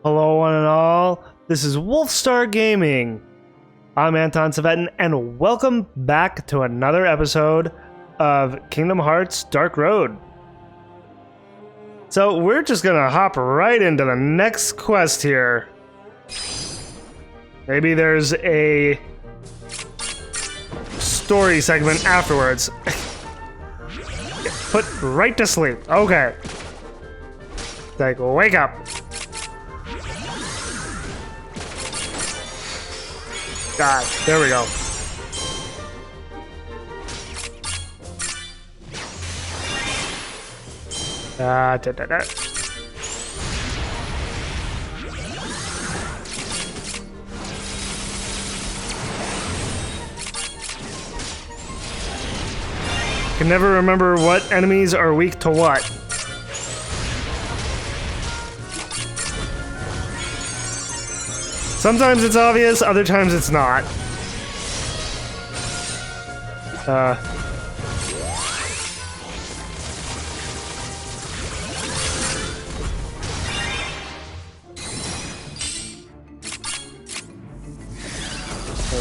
Hello one and all, this is Wolfstar Gaming. I'm Anton Savetin, and welcome back to another episode of Kingdom Hearts Dark Road. So we're just gonna hop right into the next quest here. Maybe there's a story segment afterwards. Put right to sleep, okay. Like, wake up. God, there we go. Da, da, da. Can never remember what enemies are weak to what. Sometimes it's obvious, other times it's not. There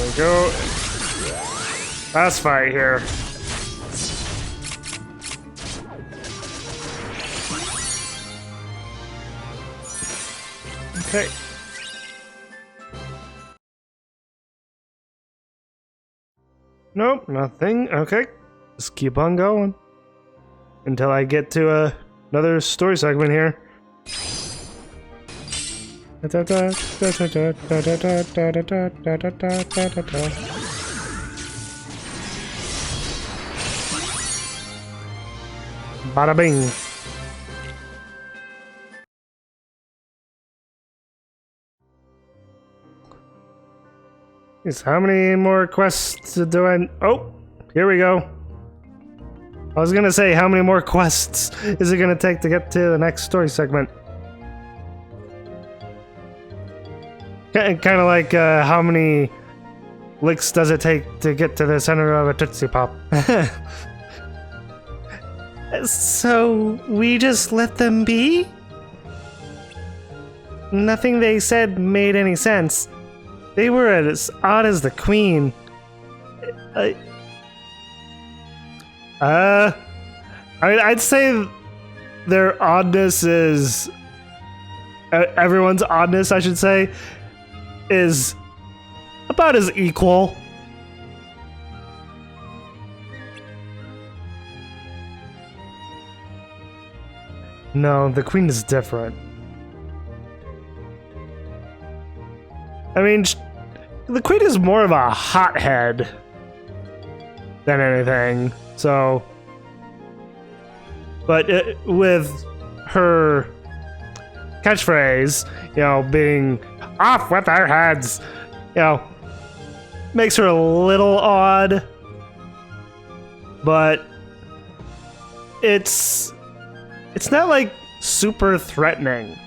we go. Last fight here. Okay. Nope, nothing. Okay, just keep on going until I get to another story segment here. Bada bing. How many more quests do I... Oh, here we go. I was gonna say, how many more quests is it gonna take to get to the next story segment? Kind of like, how many licks does it take to get to the center of a Tootsie Pop? So, we just let them be? Nothing they said made any sense. They were as odd as the Queen. I'd say their oddness is... everyone's oddness, I should say, is about as equal. No, the Queen is different. I mean, the Queen is more of a hothead than anything, so... But with her catchphrase, you know, being off with our heads, you know, makes her a little odd, but it's not like super threatening.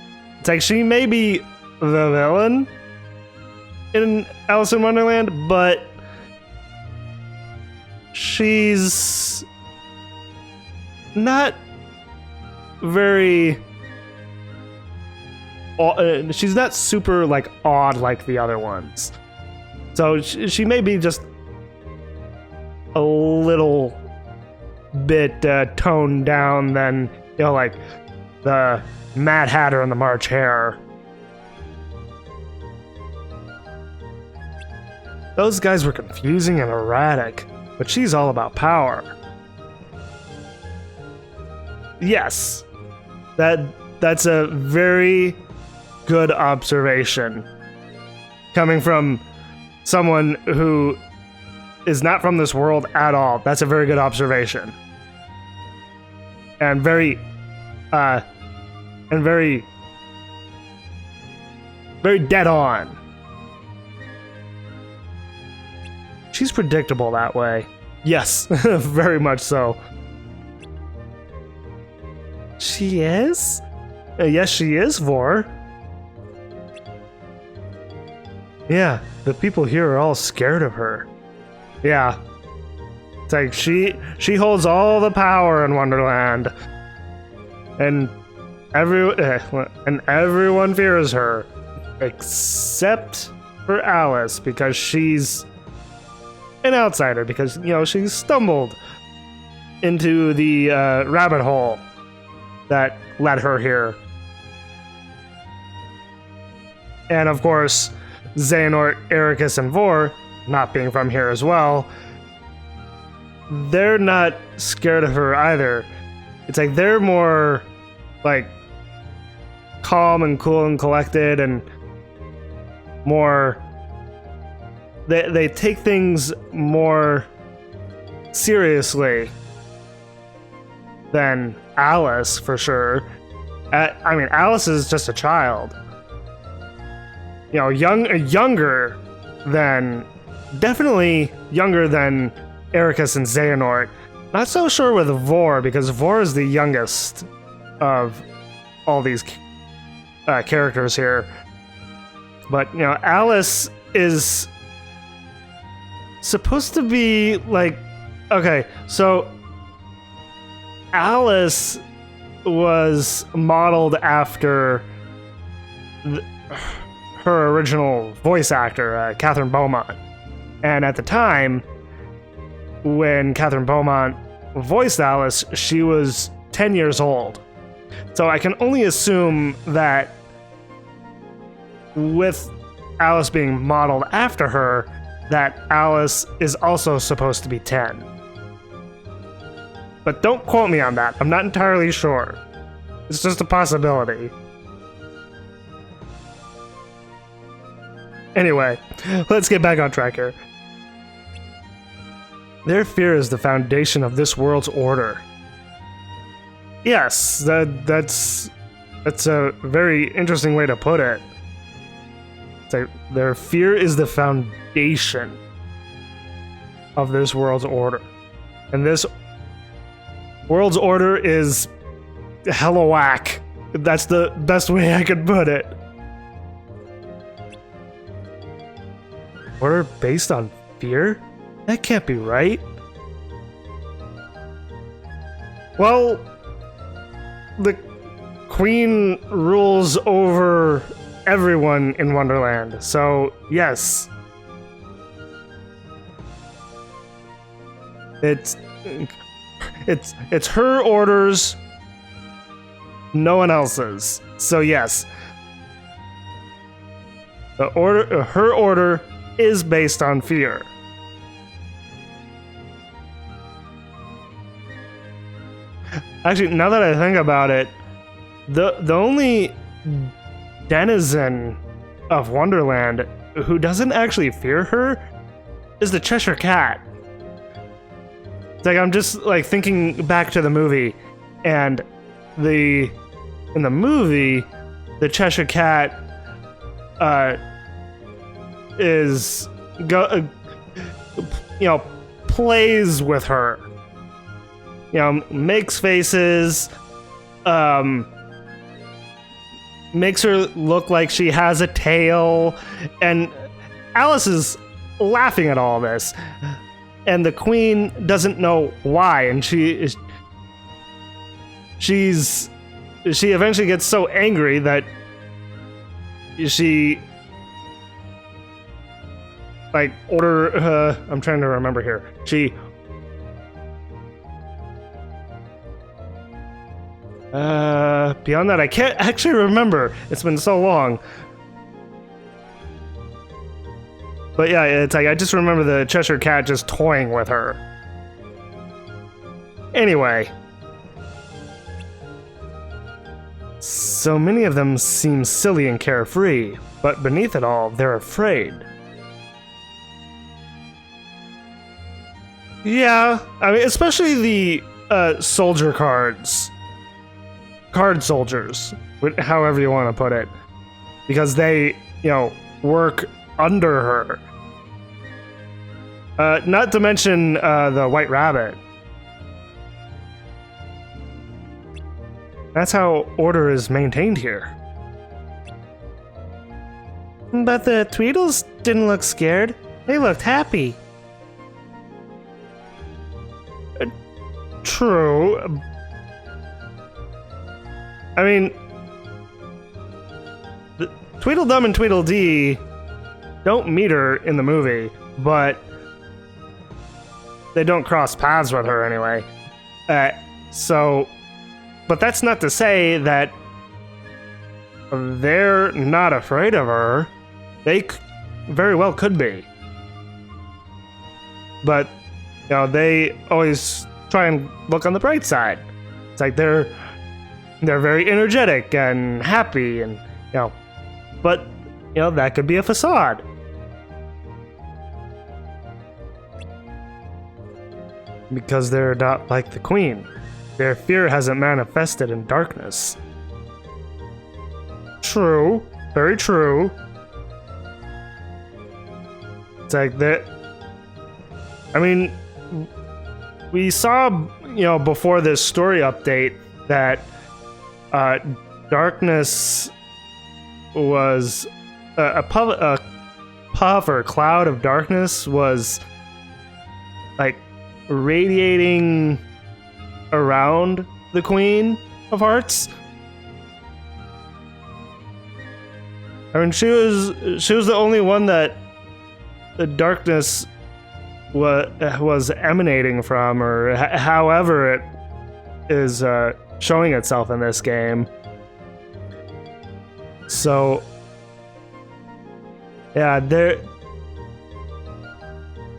It's like she may be the villain in Alice in Wonderland, but she's not very... she's not super, like, odd like the other ones. So she may be just a little bit toned down than, you know, like the Mad Hatter and the March Hare. Those guys were confusing and erratic, but she's all about power. Yes, that's a very good observation. Coming from someone who is not from this world at all, that's a very good observation. And very dead on. She's predictable that way. Yes, very much so. She is? Yes, she is, Vor. Yeah, the people here are all scared of her. Yeah. It's like she holds all the power in Wonderland. And everyone fears her, except for Alice, because she's an outsider, because, you know, she stumbled into the rabbit hole that led her here. And of course, Xehanort, Eraqus, and Vor, not being from here as well, they're not scared of her either. It's like they're more like calm and cool and collected, and more they take things more seriously than Alice, for sure. I mean, Alice is just a child. You know, younger than, definitely younger than Eraqus and Xehanort. Not so sure with Vor, because Vor is the youngest of all these characters here. But, you know, Alice is supposed to be like, okay, so Alice was modeled after her original voice actor, Catherine Beaumont. And at the time, when Catherine Beaumont voiced Alice, she was 10 years old. So I can only assume that with Alice being modeled after her, that Alice is also supposed to be 10. But don't quote me on that. I'm not entirely sure. It's just a possibility. Anyway, let's get back on track here. Their fear is the foundation of this world's order. Yes, that's a very interesting way to put it. It's like their fear is the foundation of this world's order. And this world's order is hella whack. That's the best way I could put it. Order based on fear? That can't be right. Well, the Queen rules over everyone in Wonderland, so yes. It's her orders, no one else's. So yes. Her order is based on fear. Actually, now that I think about it, the only denizen of Wonderland who doesn't actually fear her is the Cheshire Cat. It's like I'm just like thinking back to the movie, and in the movie, the Cheshire Cat plays with her. You know, makes faces, makes her look like she has a tail, and Alice is laughing at all this, and the Queen doesn't know why, and she eventually gets so angry that she I'm trying to remember here. Beyond that, I can't actually remember. It's been so long. But yeah, it's like I just remember the Cheshire Cat just toying with her. Anyway. So many of them seem silly and carefree, but beneath it all, they're afraid. Yeah, I mean, especially the soldier cards. Card soldiers, however you want to put it, because they, you know, work under her. Not to mention the White Rabbit. That's how order is maintained here. But the Tweedles didn't look scared. They looked happy. True. I mean, Tweedledum and Tweedledee don't meet her in the movie, but they don't cross paths with her anyway. But that's not to say that they're not afraid of her. They very well could be. But, you know, they always try and look on the bright side. It's like they're very energetic and happy, and, you know, but, you know, that could be a facade. Because they're not like the Queen. Their fear hasn't manifested in darkness. True. Very true. It's like that. I mean, we saw, you know, before this story update that darkness was a puff or cloud of darkness was like radiating around the Queen of Hearts. I mean, she was the only one that the darkness was emanating from, or however it is showing itself in this game. So, yeah, there.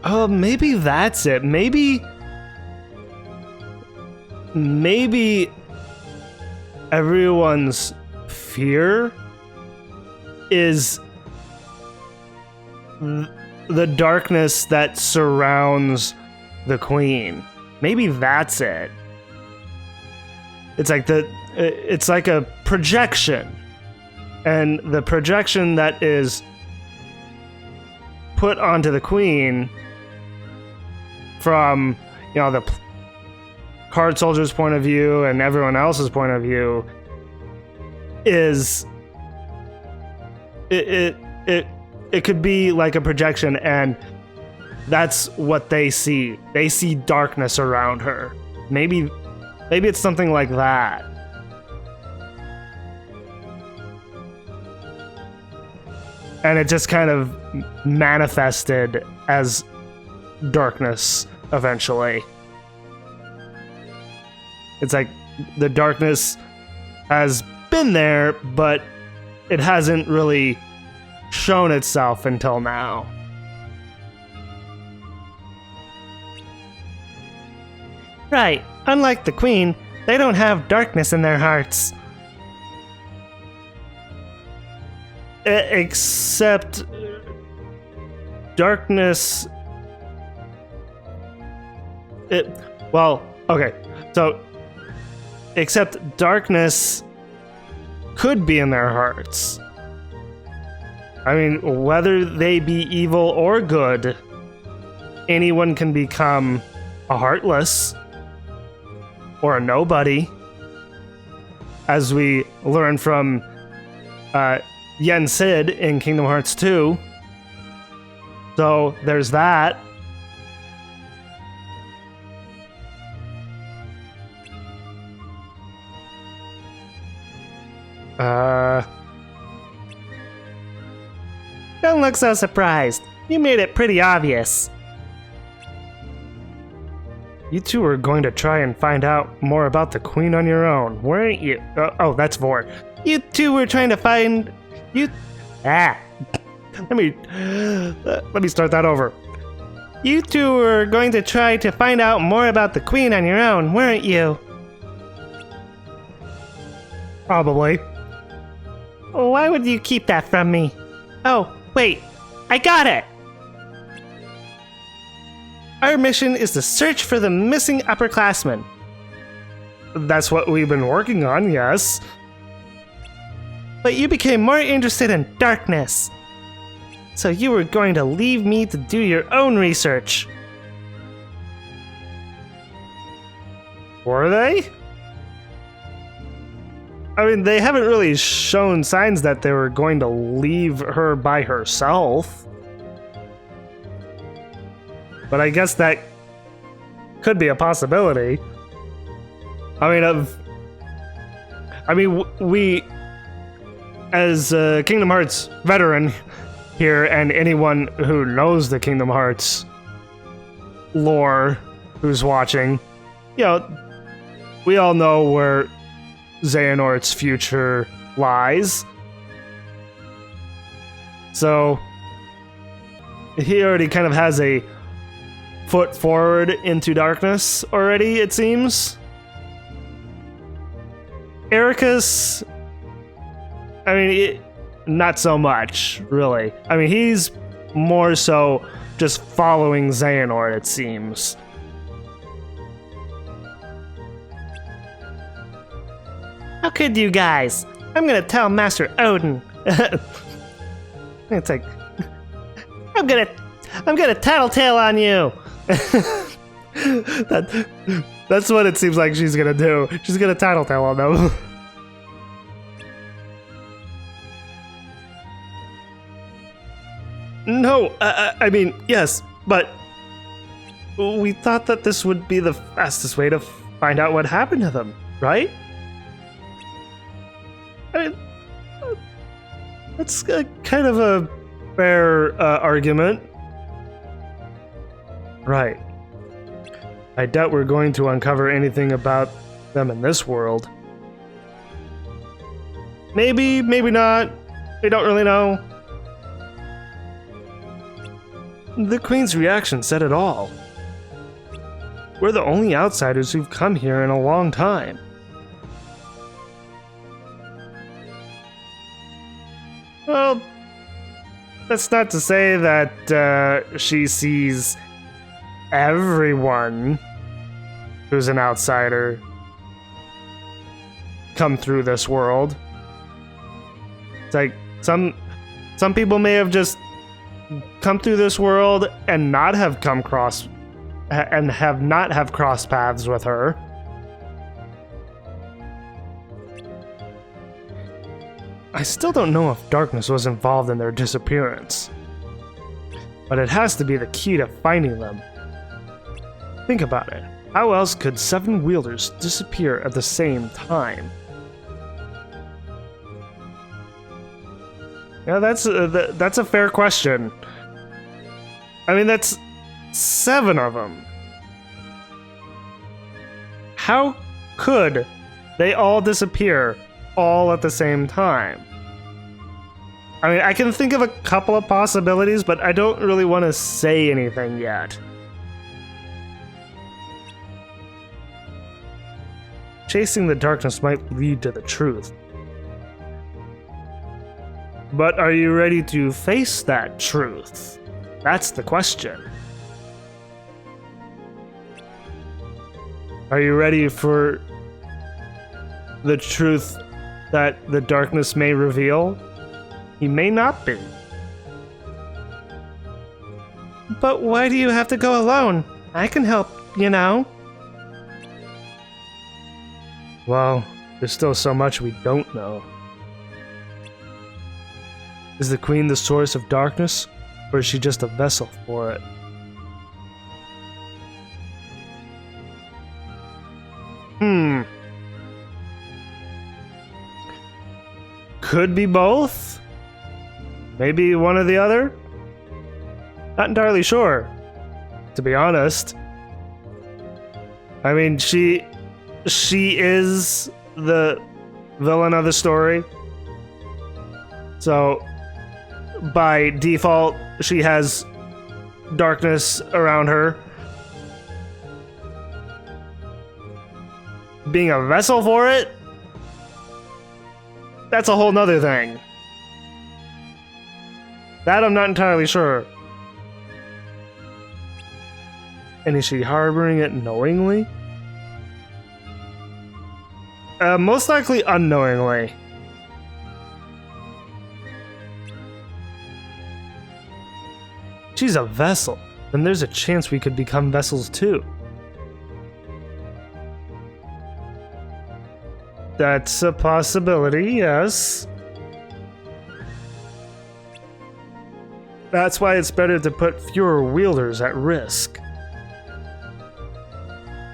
Oh, maybe that's it. Maybe everyone's fear is the darkness that surrounds the Queen. Maybe that's it. It's like a projection. And the projection that is put onto the Queen from, you know, the card soldier's point of view and everyone else's point of view is it could be like a projection, and that's what they see. They see darkness around her. Maybe it's something like that. And it just kind of manifested as darkness eventually. It's like the darkness has been there, but it hasn't really shown itself until now. Right. Unlike the Queen, they don't have darkness in their hearts. Except darkness. So except darkness could be in their hearts. I mean, whether they be evil or good, anyone can become a heartless or a nobody, as we learn from Yen Sid in Kingdom Hearts 2. So there's that. Don't look so surprised. You made it pretty obvious. You two are going to try and find out more about the Queen on your own, weren't you? Oh, that's Vor. You two were trying to find... Let me start that over. You two were going to try to find out more about the Queen on your own, weren't you? Probably. Why would you keep that from me? Oh, wait. I got it! Our mission is to search for the missing upperclassmen. That's what we've been working on, yes. But you became more interested in darkness. So you were going to leave me to do your own research. Were they? I mean, they haven't really shown signs that they were going to leave her by herself. But I guess that could be a possibility. I I mean, we, as a Kingdom Hearts veteran here, and anyone who knows the Kingdom Hearts lore who's watching, you know, we all know where Xehanort's future lies. So he already kind of has a foot forward into darkness already, it seems. Eraqus, I mean, not so much, really. I mean, he's more so just following Xehanort, it seems. How could you guys? I'm gonna tell Master Odin. It's like, I'm gonna tattletale on you. That's what it seems like she's gonna do. She's gonna tattletale on them. No, I mean, yes, but we thought that this would be the fastest way to find out what happened to them, right? I mean, that's kind of a fair argument. Right. I doubt we're going to uncover anything about them in this world. Maybe, maybe not. We don't really know. The Queen's reaction said it all. We're the only outsiders who've come here in a long time. Well, that's not to say that she sees everyone who's an outsider come through this world. It's like some people may have just come through this world and not have come cross and have not have crossed paths with her. I still don't know if darkness was involved in their disappearance, but it has to be the key to finding them. Think about it. How else could 7 wielders disappear at the same time? Yeah, that's a fair question. I mean, that's 7 of them. How could they all disappear all at the same time? I mean, I can think of a couple of possibilities, but I don't really want to say anything yet. Chasing the darkness might lead to the truth. But are you ready to face that truth? That's the question. Are you ready for the truth that the darkness may reveal? He may not be. But why do you have to go alone? I can help, you know. Well, there's still so much we don't know. Is the Queen the source of darkness, or is she just a vessel for it? Could be both? Maybe one or the other? Not entirely sure, to be honest. I mean, she is the villain of the story. So, by default, she has darkness around her. Being a vessel for it? That's a whole nother thing. That I'm not entirely sure. And is she harboring it knowingly? Most likely unknowingly. She's a vessel, then there's a chance we could become vessels too. That's a possibility, yes. That's why it's better to put fewer wielders at risk.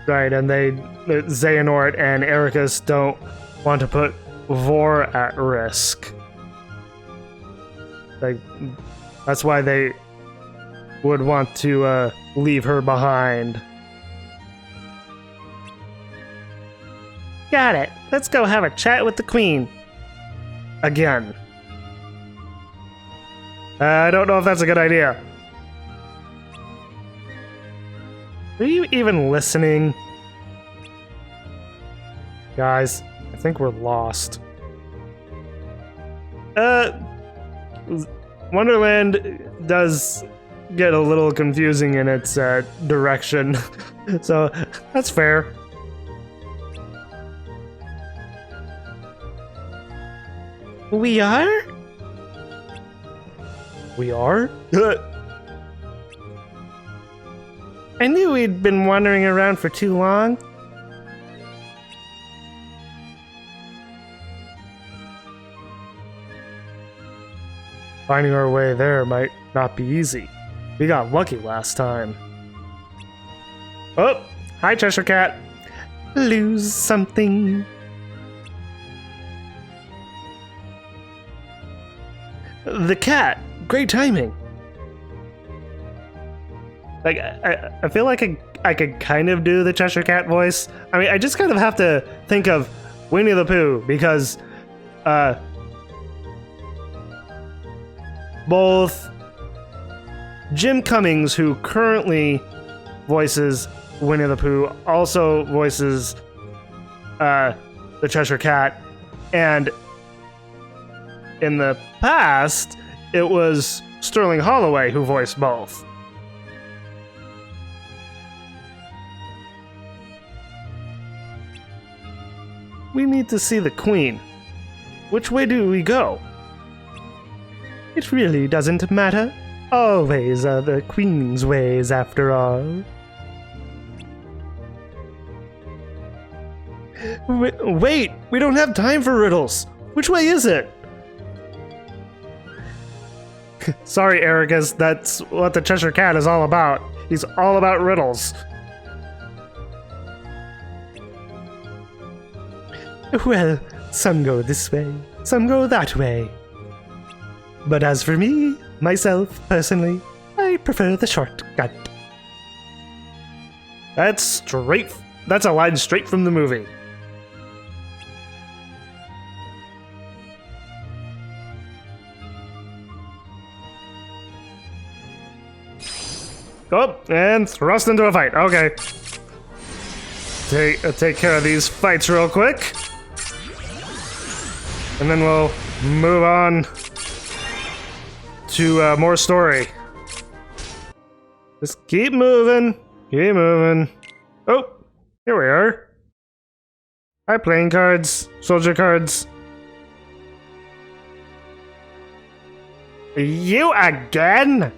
Right, and Xehanort and Eraqus don't want to put Vor at risk. Like, that's why they would want to leave her behind. Got it. Let's go have a chat with the queen. Again. I don't know if that's a good idea. Are you even listening? Guys, I think we're lost. Wonderland does get a little confusing in its direction, so that's fair. We are? We are? I knew we'd been wandering around for too long. Finding our way there might not be easy. We got lucky last time. Oh, hi Cheshire Cat. Lose something. The cat. Great timing. Like, I feel like I could kind of do the Cheshire Cat voice. I mean, I just kind of have to think of Winnie the Pooh because, both Jim Cummings, who currently voices Winnie the Pooh, also voices the Cheshire Cat, and in the past, it was Sterling Holloway who voiced both. We need to see the Queen. Which way do we go? It really doesn't matter. Always are the Queen's ways, after all. Wait! We don't have time for riddles! Which way is it? Sorry, Eraqus, that's what the Cheshire Cat is all about. He's all about riddles. Well, some go this way, some go that way. But as for me, myself, personally, I prefer the shortcut. That's a line straight from the movie. Oh, and thrust into a fight. Okay. Take care of these fights real quick. And then we'll move on to more story. Just keep moving. Keep moving. Oh, here we are. Hi, playing cards. Soldier cards. You again?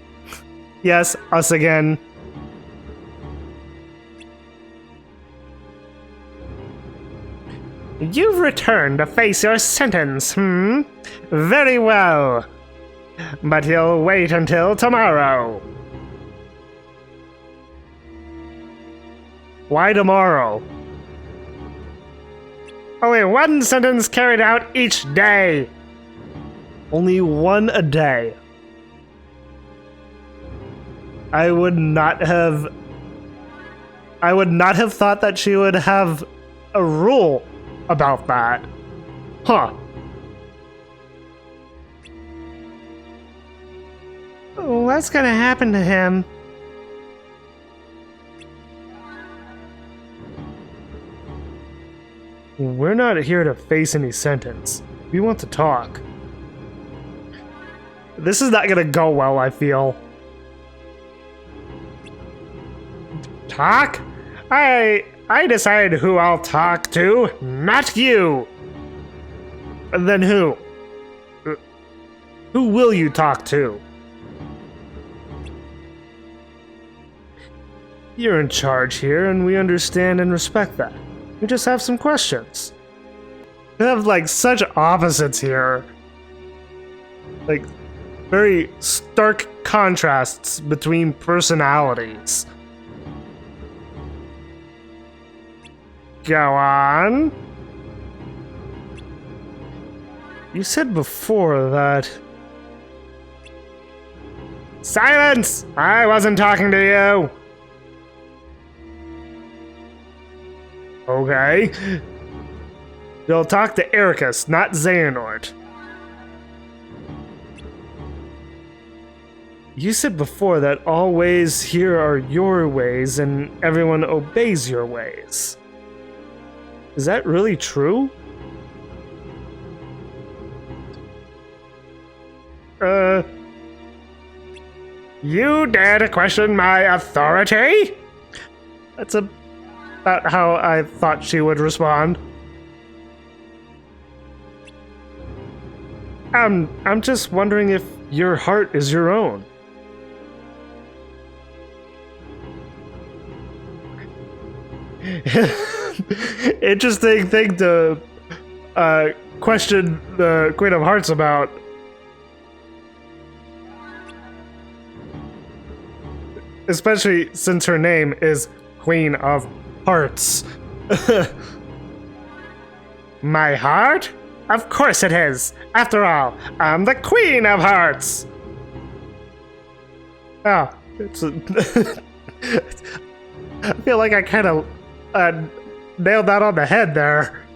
Yes, us again. You've returned to face your sentence, Very well. But you'll wait until tomorrow. Why tomorrow? Only one sentence carried out each day. Only one a day. I would not have thought that she would have a rule about that. Huh. What's gonna happen to him? We're not here to face any sentence. We want to talk. This is not gonna go well, I feel. Talk? I decide who I'll talk to, not you. Then who? Who will you talk to? You're in charge here, and we understand and respect that. We just have some questions. We have, like, such opposites here. Like, very stark contrasts between personalities. Go on. You said before that... Silence! I wasn't talking to you! Okay. You'll talk to Eraqus, not Xehanort. You said before that all ways here are your ways and everyone obeys your ways. Is that really true? You dare to question my authority? That's about how I thought she would respond. I'm just wondering if your heart is your own. Interesting thing to question the Queen of Hearts about. Especially since her name is Queen of Hearts. My heart? Of course it is. After all, I'm the Queen of Hearts. Oh, it's I feel like I kind of nailed that on the head there.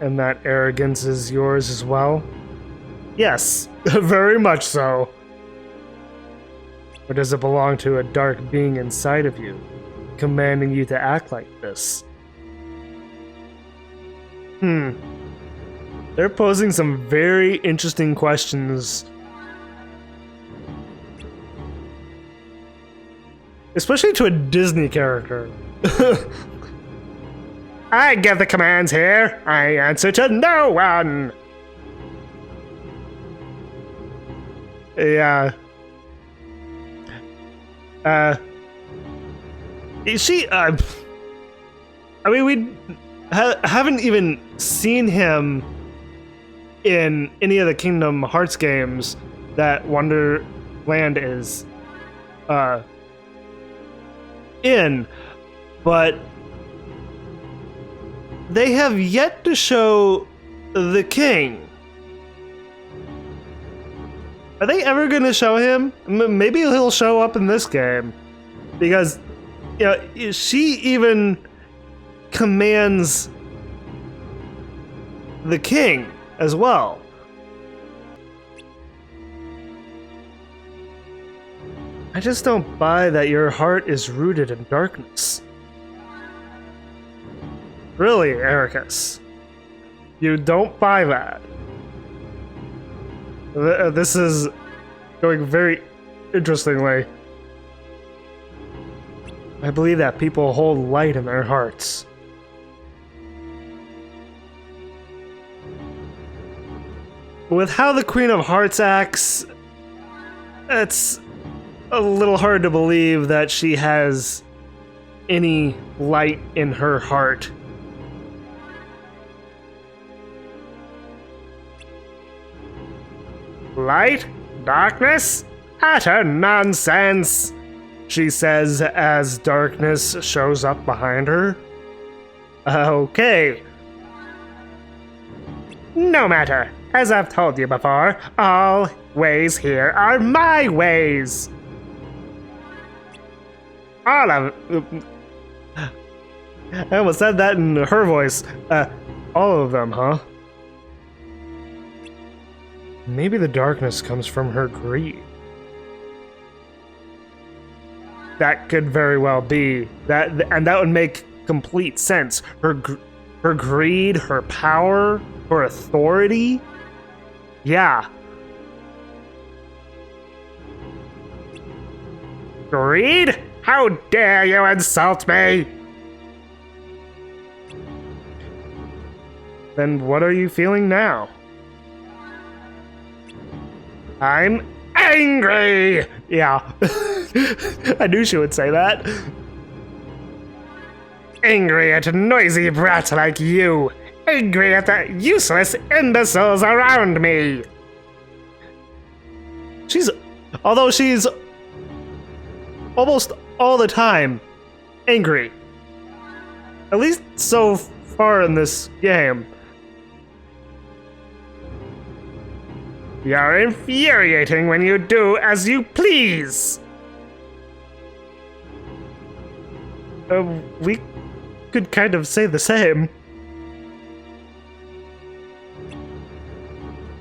And that arrogance is yours as well? Yes, very much so. Or does it belong to a dark being inside of you, commanding you to act like this? They're posing some very interesting questions. Especially to a Disney character. I give the commands here. I answer to no one. Yeah. She, I mean, we haven't even seen him in any of the Kingdom Hearts games that Wonderland is, in, but they have yet to show the king. Are they ever going to show him? Maybe he'll show up in this game, because you know, she even commands the king as well. I just don't buy that your heart is rooted in darkness. Really, Eraqus? You don't buy that? This is going very interestingly. I believe that people hold light in their hearts. With how the Queen of Hearts acts, it's a little hard to believe that she has any light in her heart. Light? Darkness? Utter nonsense, she says as darkness shows up behind her. Okay. No matter. As I've told you before, all ways here are my ways. All of... I almost said that in her voice. All of them, huh? Maybe the darkness comes from her greed. That could very well be. And that would make complete sense. Her greed, her power, her authority. Yeah. Greed? How dare you insult me? Then what are you feeling now? I'm angry! Yeah. I knew she would say that. Angry at a noisy brat like you. Angry at the useless imbeciles around me. Although she's almost all the time angry. At least so far in this game. You're infuriating when you do as you please. We could kind of say the same.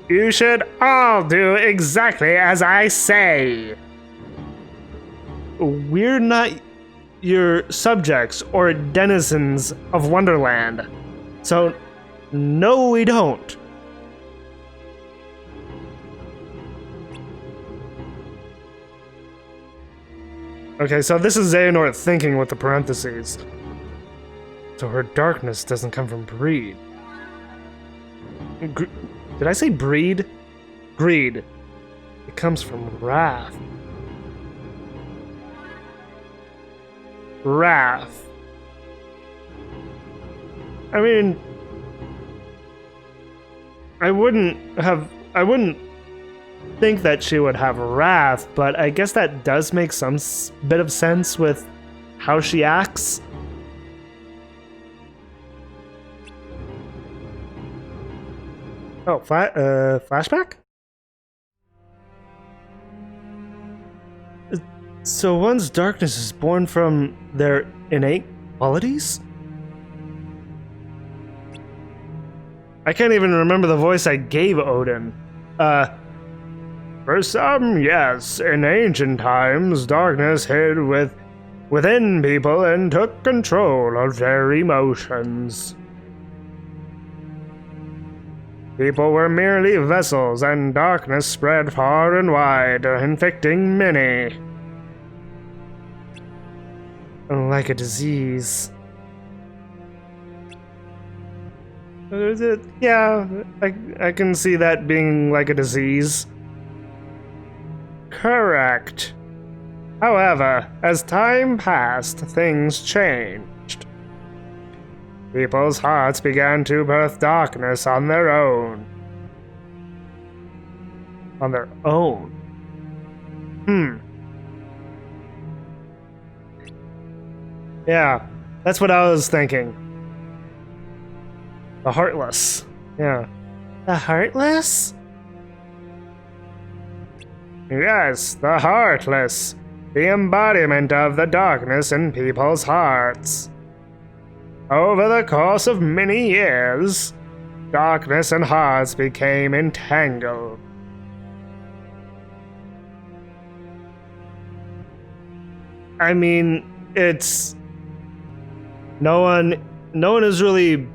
You should all do exactly as I say. We're not your subjects or denizens of Wonderland. So, no, we don't. Okay, so this is Xehanort thinking with the parentheses. So her darkness doesn't come from greed. Did I say breed? Greed. It comes from wrath. Wrath. I mean, I wouldn't think that she would have wrath, but I guess that does make some bit of sense with how she acts. Oh, flashback? So one's darkness is born from their innate qualities? I can't even remember the voice I gave Odin. For some, yes, in ancient times, darkness hid within people and took control of their emotions. People were merely vessels, and darkness spread far and wide, infecting many. Like a disease. Yeah, I can see that being like a disease. Correct. However, as time passed, things changed. People's hearts began to birth darkness on their own. On their own? Yeah, that's what I was thinking. The Heartless. Yeah. The Heartless? Yes, the Heartless. The embodiment of the darkness in people's hearts. Over the course of many years, darkness and hearts became entangled. I mean, it's... No one is really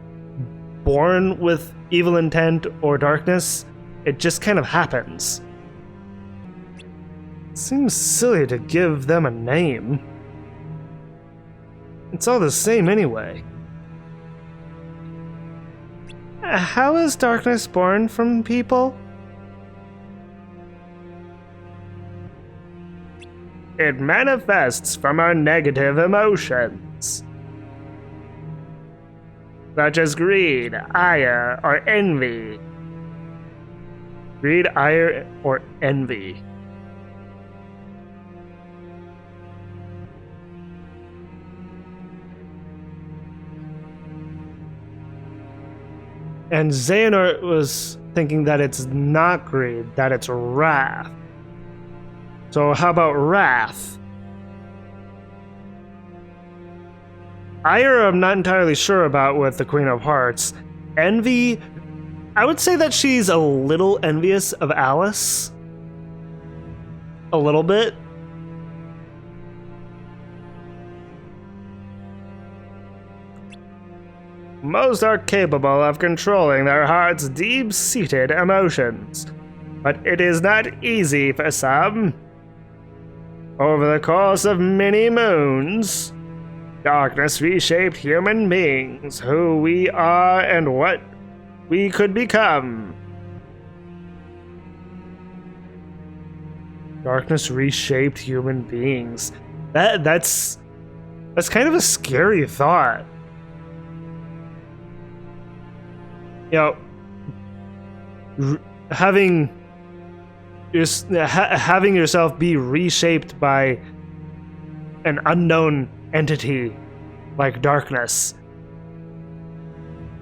born with evil intent or darkness. It just kind of happens. It seems silly to give them a name. It's all the same anyway. How is darkness born from people? It manifests from our negative emotions, such as greed, ire, or envy. Greed, ire, or envy. And Xehanort was thinking that it's not greed, that it's wrath. So how about wrath? Ire, I'm not entirely sure about with the Queen of Hearts. Envy, I would say that she's a little envious of Alice. A little bit. Most are capable of controlling their heart's deep-seated emotions, but it is not easy for some. Over the course of many moons, darkness reshaped human beings, who we are and what we could become. Darkness reshaped human beings. That's kind of a scary thought. You know, having yourself be reshaped by an unknown entity like darkness.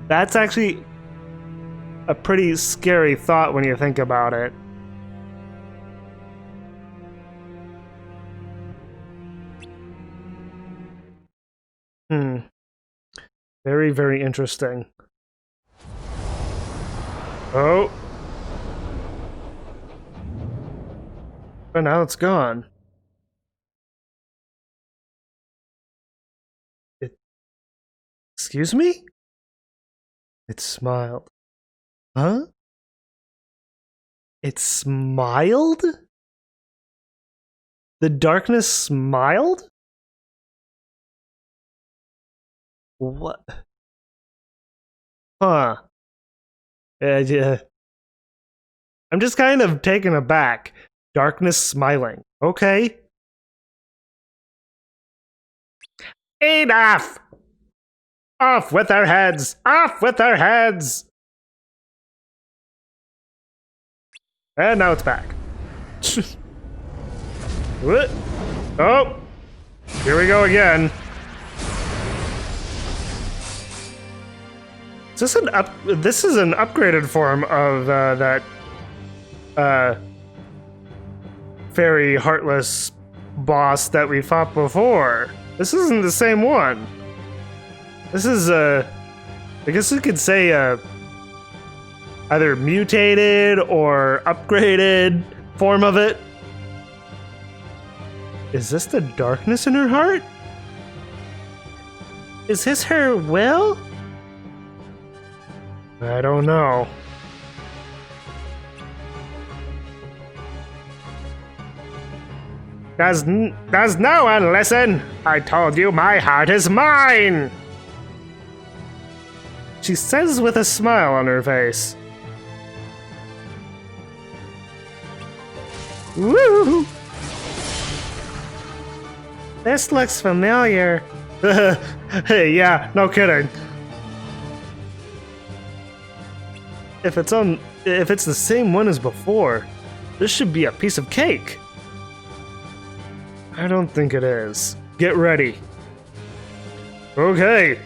That's actually a pretty scary thought when you think about it. Very, very interesting. Oh. But now it's gone. Excuse me? It smiled. Huh? It smiled? The darkness smiled? What? Huh. Yeah. I'm just kind of taken aback. Darkness smiling. Okay. Enough! Off with our heads! Off with our heads! And now it's back. What? Oh! Here we go again. Is this is an upgraded form of that fairy heartless boss that we fought before. This isn't the same one. This is I guess you could say either mutated or upgraded form of it. Is this the darkness in her heart? Is this her will? I don't know. Does no one listen? I told you my heart is mine! She says with a smile on her face. Woo! This looks familiar. Hey, yeah, no kidding. If it's the same one as before, this should be a piece of cake. I don't think it is. Get ready. Okay.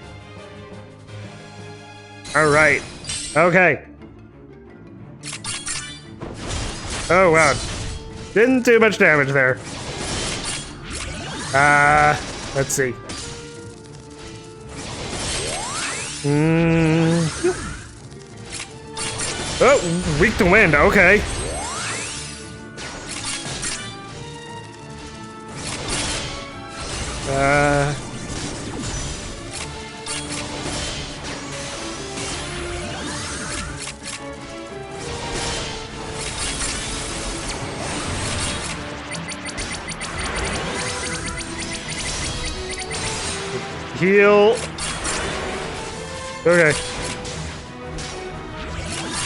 All right. Okay. Oh wow. Didn't do much damage there. Let's see. Oh, weak to wind, okay. Heal. Okay.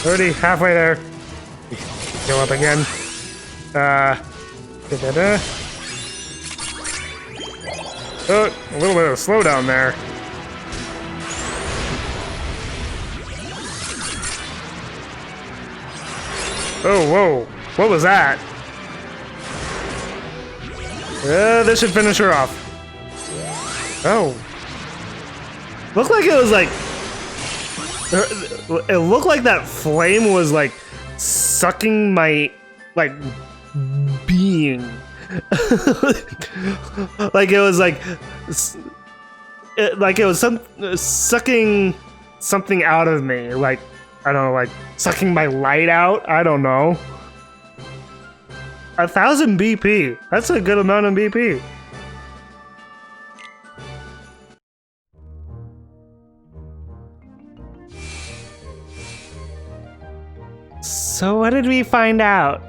Already halfway there. Heal up again. Oh, a little bit of a slowdown there. Oh, whoa. What was that? This should finish her off. Oh. Looked like it was like... It looked like that flame was like sucking my like being. Like it was like it was sucking something out of me. Like I don't know, like sucking my light out. I don't know. 1,000 BP. That's a good amount of BP. So what did we find out?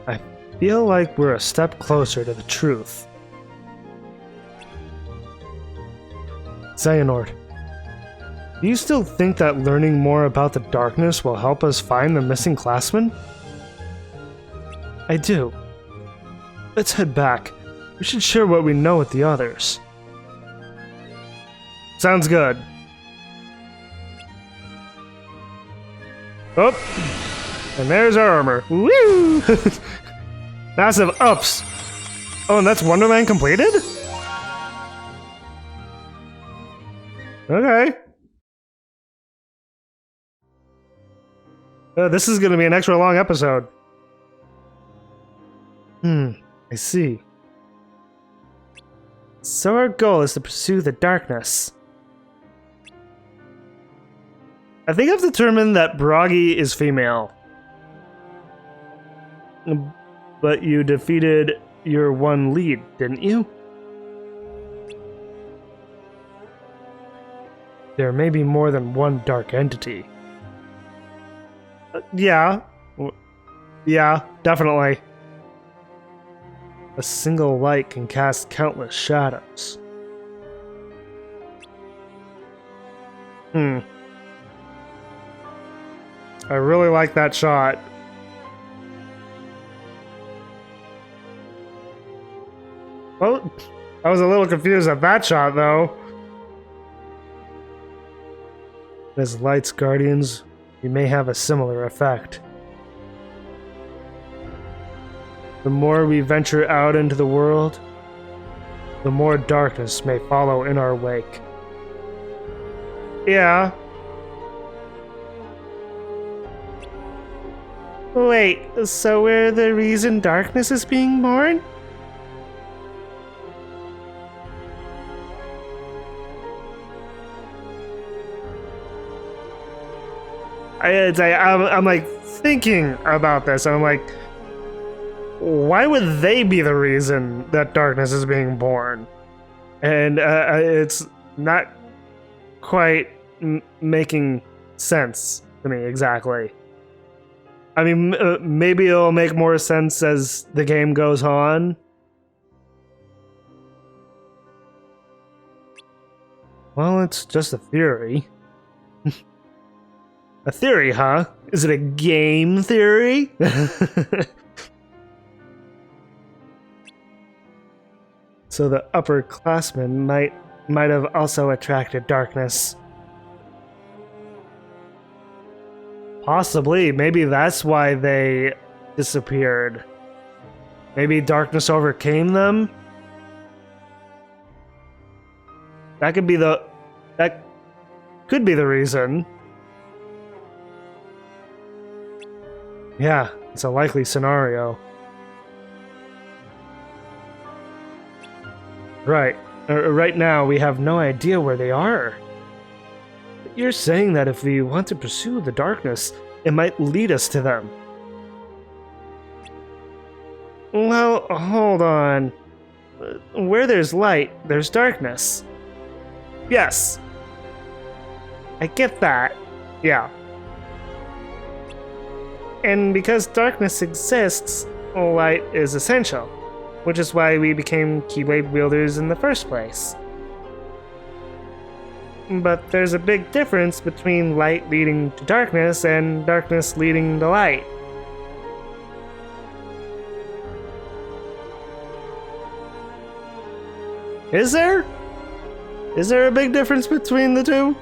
I feel like we're a step closer to the truth. Xehanort, do you still think that learning more about the darkness will help us find the missing classmen? I do. Let's head back. We should share what we know with the others. Sounds good. Oh, and there's our armor. Woo! Massive ups. Oh, and that's Wonderland completed? Okay. This is going to be an extra long episode. I see. So our goal is to pursue the darkness. I think I've determined that Bragi is female. But you defeated your one lead, didn't you? There may be more than one dark entity. Yeah. Yeah, definitely. A single light can cast countless shadows. I really like that shot. Well, I was a little confused at that shot, though. As Light's guardians, we may have a similar effect. The more we venture out into the world, the more darkness may follow in our wake. Yeah. Wait, so we're the reason darkness is being born? I'm like thinking about this, and I'm like, why would they be the reason that darkness is being born? And it's not quite making sense to me exactly. I mean, maybe it'll make more sense as the game goes on. Well, it's just a theory. A theory, huh? Is it a game theory? So the upperclassmen might have also attracted darkness. Possibly. Maybe that's why they disappeared. Maybe darkness overcame them? That could be the reason. Yeah, it's a likely scenario. Right. Right now, we have no idea where they are. But you're saying that if we want to pursue the darkness, it might lead us to them. Well, hold on. Where there's light, there's darkness. Yes. I get that. Yeah. And because darkness exists, light is essential, which is why we became Keyblade wielders in the first place. But there's a big difference between light leading to darkness and darkness leading to light. Is there? Is there a big difference between the two?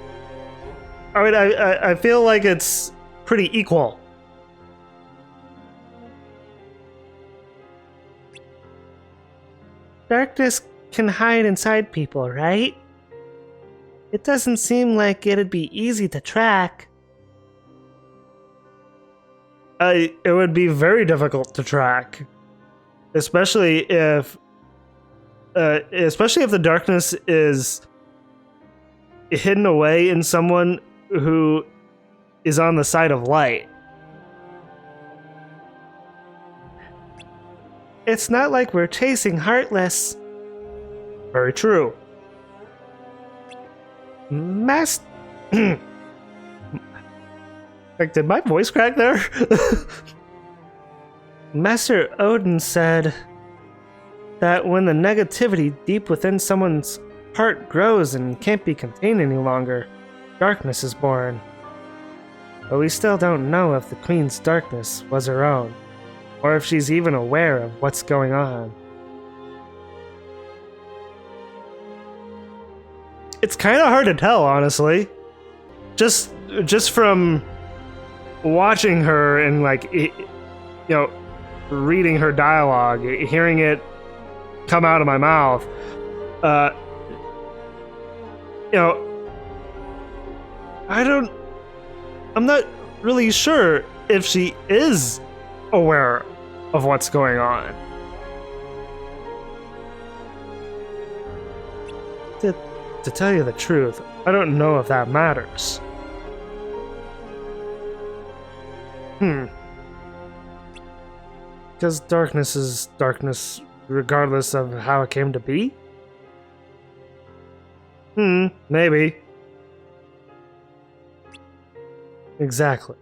I mean, I feel like it's pretty equal. Darkness can hide inside people, right? It doesn't seem like it'd be easy to track. It would be very difficult to track. Especially if the darkness is hidden away in someone who is on the side of light. It's not like we're chasing Heartless. Very true. Like, did my voice crack there? Master Odin said that when the negativity deep within someone's heart grows and can't be contained any longer, darkness is born. But we still don't know if the Queen's darkness was her own, or if she's even aware of what's going on. It's kind of hard to tell, honestly. Just from watching her and, like, reading her dialogue, hearing it come out of my mouth. I'm not really sure if she is aware of what's going on. To tell you the truth, I don't know if that matters. Because darkness is darkness regardless of how it came to be? Maybe. Exactly.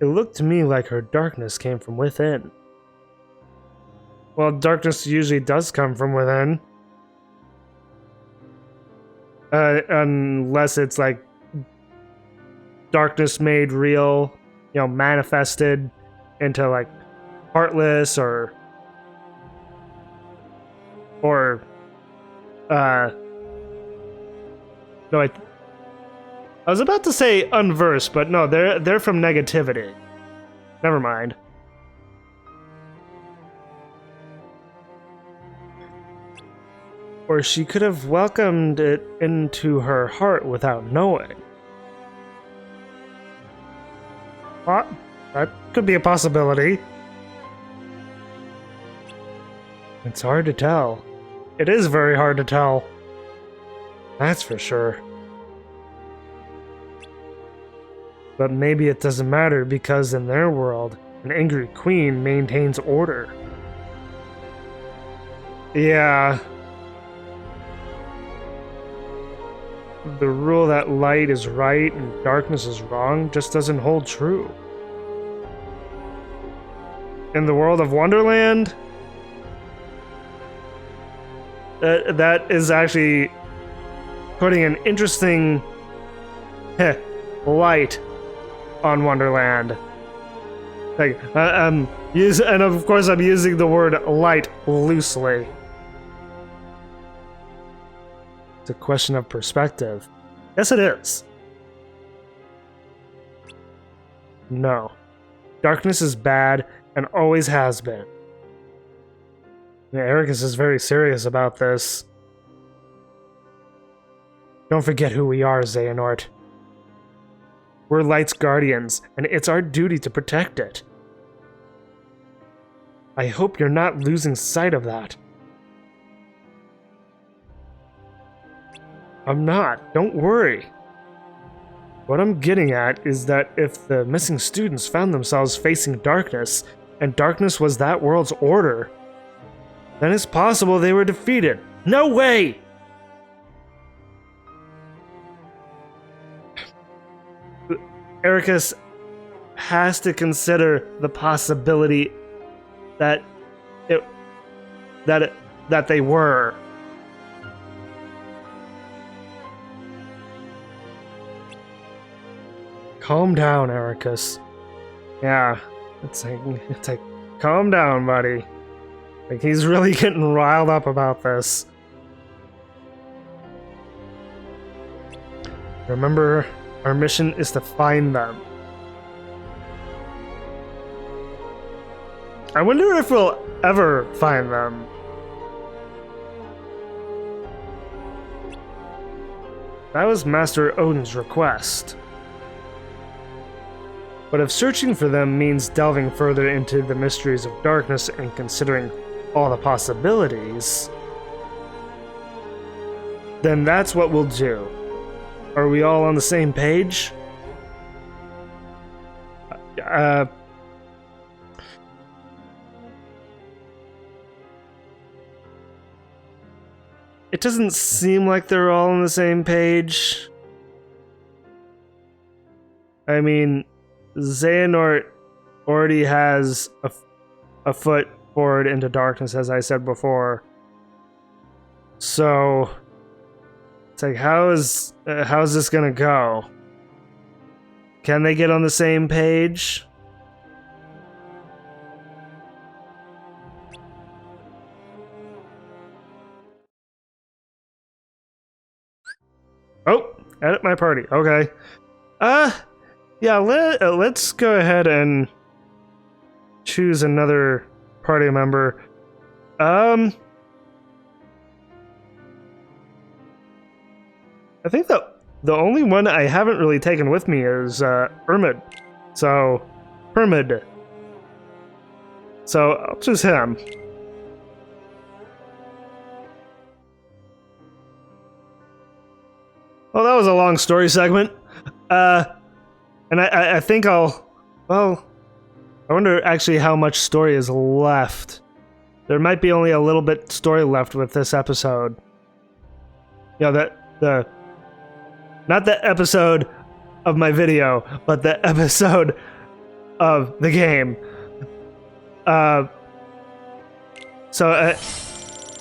It looked to me like her darkness came from within. Well, darkness usually does come from within. Unless it's like darkness made real, you know, manifested into like Heartless or no, I was about to say unversed, but no, they're from negativity. Never mind. Or she could have welcomed it into her heart without knowing. Well, that could be a possibility. It's hard to tell. It is very hard to tell. That's for sure. But maybe it doesn't matter because in their world, an angry queen maintains order. Yeah. The rule that light is right and darkness is wrong just doesn't hold true. In the world of Wonderland, that is actually putting an interesting light on Wonderland. Like, and of course I'm using the word light loosely. It's a question of perspective. Yes, it is. No. Darkness is bad and always has been. Eraqus is very serious about this. Don't forget who we are, Xehanort. We're Light's guardians, and it's our duty to protect it. I hope you're not losing sight of that. I'm not. Don't worry. What I'm getting at is that if the missing students found themselves facing darkness, and darkness was that world's order, then it's possible they were defeated. No way! Eraqus has to consider the possibility that they were. Calm down, Eraqus. Yeah, it's like, calm down, buddy. Like, he's really getting riled up about this. Remember, our mission is to find them. I wonder if we'll ever find them. That was Master Odin's request. But if searching for them means delving further into the mysteries of darkness and considering all the possibilities, then that's what we'll do. Are we all on the same page? It doesn't seem like they're all on the same page. I mean, Xehanort already has a foot forward into darkness, as I said before. So it's like, how's this gonna go? Can they get on the same page? Oh, edit my party. Okay. Yeah, let's go ahead and choose another party member. I think the only one I haven't really taken with me is Hermid. So, Hermid. So, I'll choose him. Well, that was a long story segment. And I think I'll... Well, I wonder actually how much story is left. There might be only a little bit story left with this episode. You know, not the episode of my video, but the episode of the game. So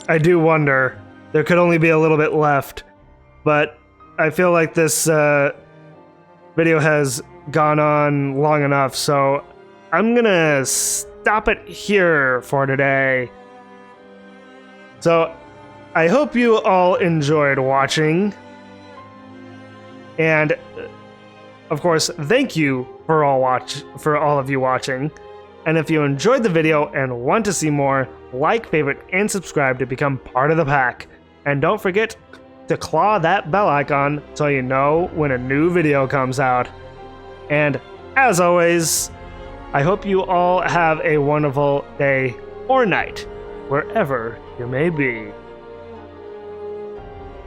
I do wonder. There could only be a little bit left, but I feel like this video has gone on long enough, so I'm gonna stop it here for today. So I hope you all enjoyed watching, and of course, thank you for all of you watching. And if you enjoyed the video and want to see more, like, favorite, and subscribe to become part of the pack. And don't forget to claw that bell icon so you know when a new video comes out. And as always, I hope you all have a wonderful day or night, wherever you may be.